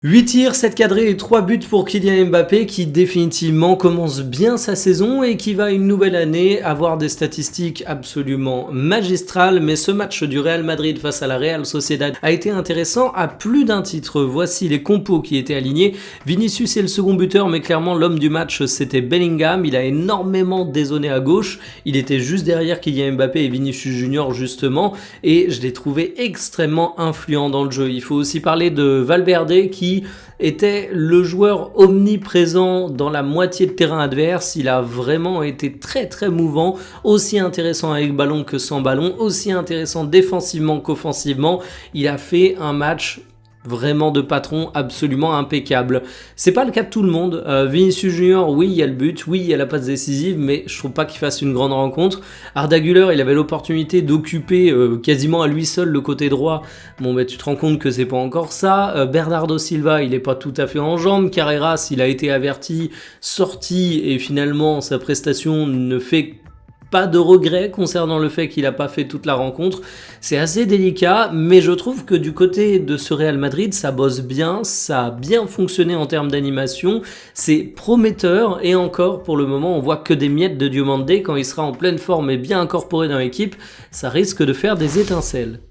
8 tirs, 7 cadrés et 3 buts pour Kylian Mbappé qui définitivement commence bien sa saison et qui va une nouvelle année avoir des statistiques absolument magistrales. Mais ce match du Real Madrid face à la Real Sociedad a été intéressant à plus d'un titre. Voici les compos qui étaient alignés. Vinicius est le second buteur, mais clairement l'homme du match c'était Bellingham. Il a énormément dézonné à gauche. Il était juste derrière Kylian Mbappé et Vinicius Junior justement. Et je l'ai trouvé extrêmement influent dans le jeu. Il faut aussi parler de Valverde qui était le joueur omniprésent dans la moitié de terrain adverse. Il a vraiment été très mouvant, aussi intéressant avec ballon que sans ballon, aussi intéressant défensivement qu'offensivement. Il a fait un match vraiment de patron absolument impeccable. C'est pas le cas de tout le monde. Vinicius Junior, oui, il y a le but, oui, il y a la passe décisive, mais je trouve pas qu'il fasse une grande rencontre. Arda Güler, il avait l'opportunité d'occuper quasiment à lui seul le côté droit. Bon, tu te rends compte que c'est pas encore ça. Bernardo Silva, il est pas tout à fait en jambes. Carreras, il a été averti, sorti, et finalement, sa prestation ne fait pas de regret concernant le fait qu'il n'a pas fait toute la rencontre. C'est assez délicat, mais je trouve que du côté de ce Real Madrid, ça bosse bien, ça a bien fonctionné en termes d'animation, c'est prometteur, et encore, pour le moment, on voit que des miettes de Diomandé. Quand il sera en pleine forme et bien incorporé dans l'équipe, ça risque de faire des étincelles.